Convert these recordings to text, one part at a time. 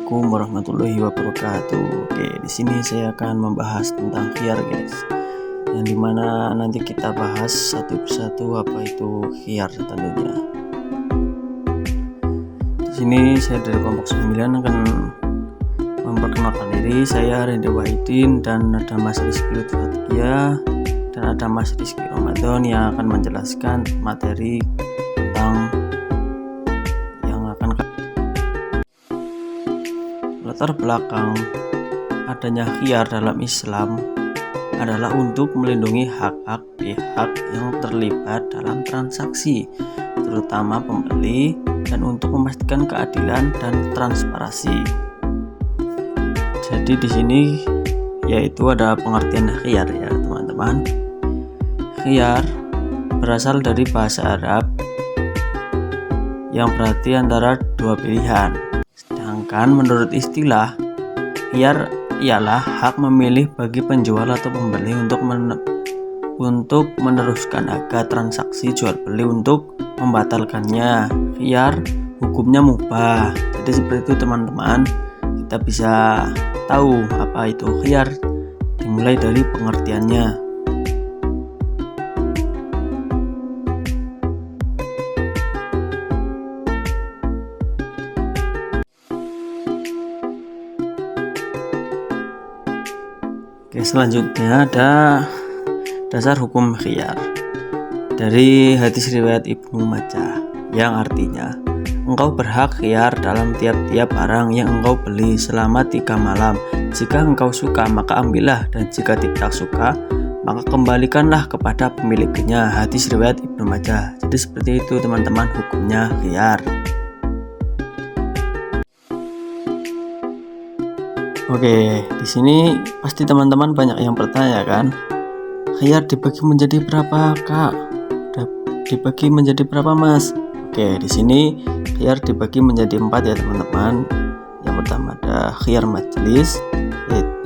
Assalamualaikum warahmatullahi wabarakatuh. Oke, di sini saya akan membahas tentang khiyar, guys. Yang dimana nanti kita bahas satu persatu apa itu khiyar tentunya. Di sini saya dari kelompok 9 akan memperkenalkan diri. Saya Randy Wahidin dan ada Mas Rizky Lutfatia dan ada Mas Rizky Ramadan yang akan menjelaskan materi tentang latar belakang adanya khiyar dalam Islam adalah untuk melindungi hak-hak pihak yang terlibat dalam transaksi, terutama pembeli, dan untuk memastikan keadilan dan transparansi. Jadi di sini yaitu ada pengertian khiyar ya teman-teman. Khiyar berasal dari bahasa Arab yang berarti antara dua pilihan. Sedangkan menurut istilah, khiyar ialah hak memilih bagi penjual atau pembeli untuk meneruskan harga transaksi jual beli untuk membatalkannya. Khiyar hukumnya mubah. Jadi seperti itu teman-teman. Kita bisa tahu apa itu khiyar dimulai dari pengertiannya. Oke, selanjutnya ada dasar hukum khiyar dari hadis riwayat Ibnu Majah yang artinya engkau berhak khiyar dalam tiap-tiap barang yang engkau beli selama 3 malam. Jika engkau suka maka ambillah, dan jika tidak suka maka kembalikanlah kepada pemiliknya. Hadis riwayat Ibnu Majah. Jadi seperti itu teman-teman hukumnya khiyar. Oke, di sini pasti teman-teman banyak yang bertanya kan, khiyar dibagi menjadi berapa kak? Dibagi menjadi berapa mas? Oke, di sini khiyar dibagi menjadi 4 ya teman-teman. Yang pertama ada khiyar majelis,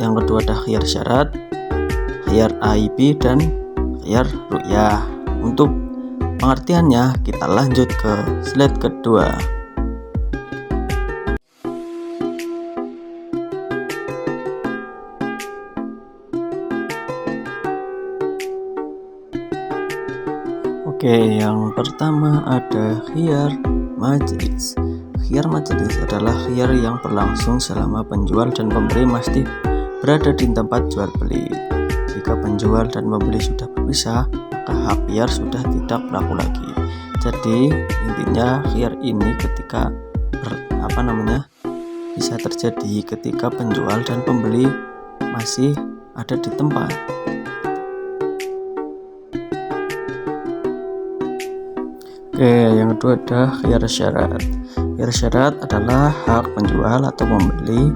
yang kedua ada khiyar syarat, khiyar AIB, dan khiyar ru'yah. Untuk pengertiannya kita lanjut ke slide kedua. Oke, yang pertama ada khiyar majelis. Khiyar majelis adalah khiyar yang berlangsung selama penjual dan pembeli masih berada di tempat jual beli. Jika penjual dan pembeli sudah berpisah, maka hak khiyar sudah tidak berlaku lagi. Jadi intinya khiyar ini bisa terjadi ketika penjual dan pembeli masih ada di tempat. Oke, yang kedua ada khiyar syarat. Khiyar syarat adalah hak penjual atau pembeli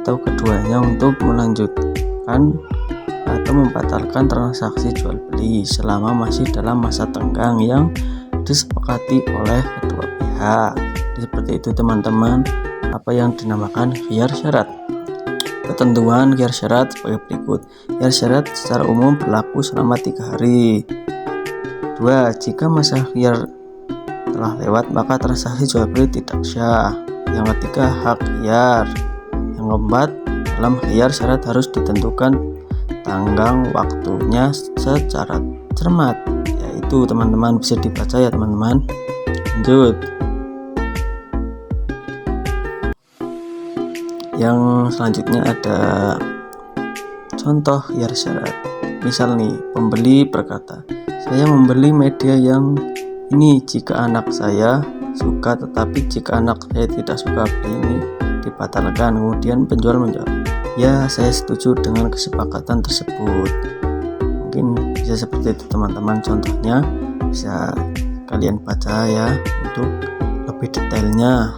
atau keduanya untuk melanjutkan atau membatalkan transaksi jual beli selama masih dalam masa tenggang yang disepakati oleh kedua pihak. Jadi seperti itu teman-teman, apa yang dinamakan khiyar syarat. Ketentuan khiyar syarat sebagai berikut. Khiyar syarat secara umum berlaku selama 3 hari. 2. Jika masa khiyar telah lewat maka transaksi jual beli tidak sah. Yang ketiga hak khiyar. Yang keempat, dalam khiyar syarat harus ditentukan tanggang waktunya secara cermat. Yaitu teman-teman bisa dibaca ya teman-teman. Lanjut. Yang selanjutnya ada contoh khiyar syarat. Misal nih, pembeli berkata, saya membeli media yang ini jika anak saya suka, tetapi jika anak saya tidak suka beli ini dibatalkan. Kemudian penjual menjawab, ya saya setuju dengan kesepakatan tersebut. Mungkin bisa seperti itu teman-teman, contohnya bisa kalian baca ya untuk lebih detailnya.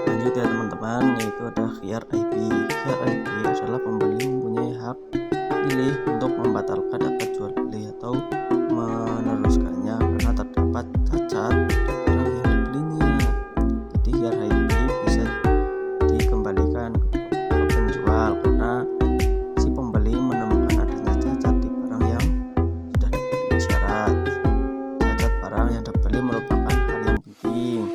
Lanjut ya teman-teman, yaitu ada khiyar AIB. Khiyar AIB adalah pembeli mempunyai hak pilih untuk membatalkan akad jual beli atau meneruskannya karena terdapat cacat pada barang yang dibelinya. Jadi khiyar AIB bisa dikembalikan ke penjual karena si pembeli menemukan adanya cacat di barang yang sudah dibeli syarat. Cacat barang yang dibeli merupakan hal yang penting.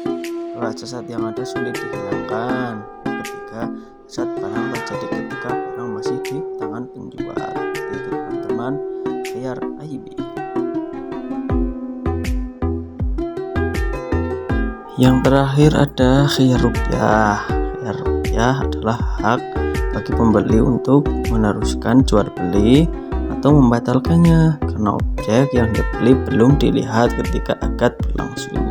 juga saat barang terjadi ketika barang masih di tangan penjual. Itu teman-teman, khiyar AIB. Yang terakhir ada khiyar rupiah. Khiyar rupiah adalah hak bagi pembeli untuk meneruskan jual beli atau membatalkannya karena objek yang dibeli belum dilihat ketika akad berlangsung.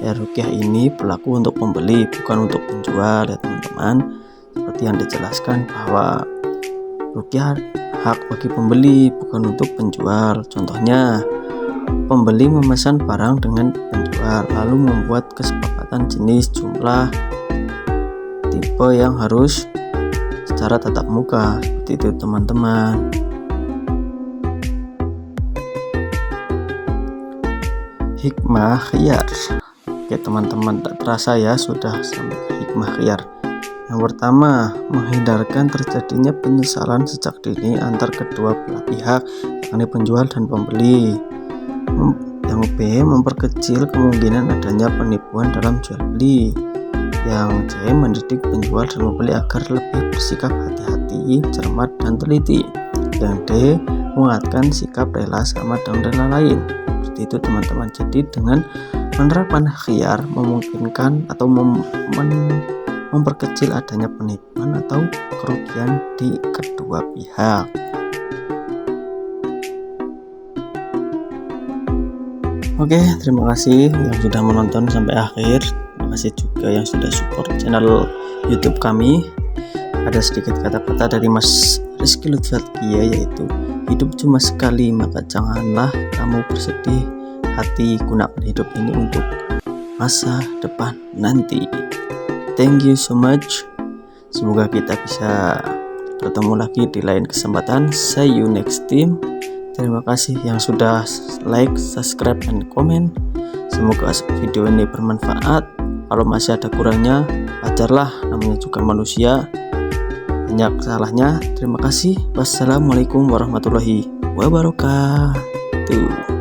Khiyar rupiah ini berlaku untuk pembeli, bukan untuk penjual ya teman-teman. Seperti yang dijelaskan bahwa rupiah hak bagi pembeli, bukan untuk penjual. Contohnya, pembeli memesan barang dengan penjual lalu membuat kesepakatan jenis, jumlah, tipe yang harus secara tatap muka. Seperti itu teman-teman. Hikmah khiyar. Oke teman-teman, tak terasa ya sudah sampai ke hikmah khiyar. Yang pertama, menghindarkan terjadinya penyesalan sejak dini antar kedua belah pihak, yakni penjual dan pembeli. Yang B, memperkecil kemungkinan adanya penipuan dalam jual beli. Yang C, mendidik penjual dan pembeli agar lebih bersikap hati-hati, cermat, dan teliti. Yang D, menguatkan sikap rela sama dan rela lain. Seperti itu teman-teman. Jadi dengan menerapkan khiyar memungkinkan atau memperkecil adanya penipuan atau kerugian di kedua pihak. Oke, terima kasih yang sudah menonton sampai akhir. Terima kasih juga yang sudah support channel YouTube kami. Ada sedikit kata-kata dari Mas Rizky Lutfatkia, yaitu hidup cuma sekali, maka janganlah kamu bersedih hati, gunakan hidup ini untuk masa depan nanti. Thank you so much. Semoga kita bisa bertemu lagi di lain kesempatan. See you next time. Terima kasih yang sudah like, subscribe, dan komen. Semoga video ini bermanfaat. Kalau masih ada kurangnya, wajarlah, namanya juga manusia, banyak salahnya. Terima kasih. Wassalamualaikum warahmatullahi wabarakatuh.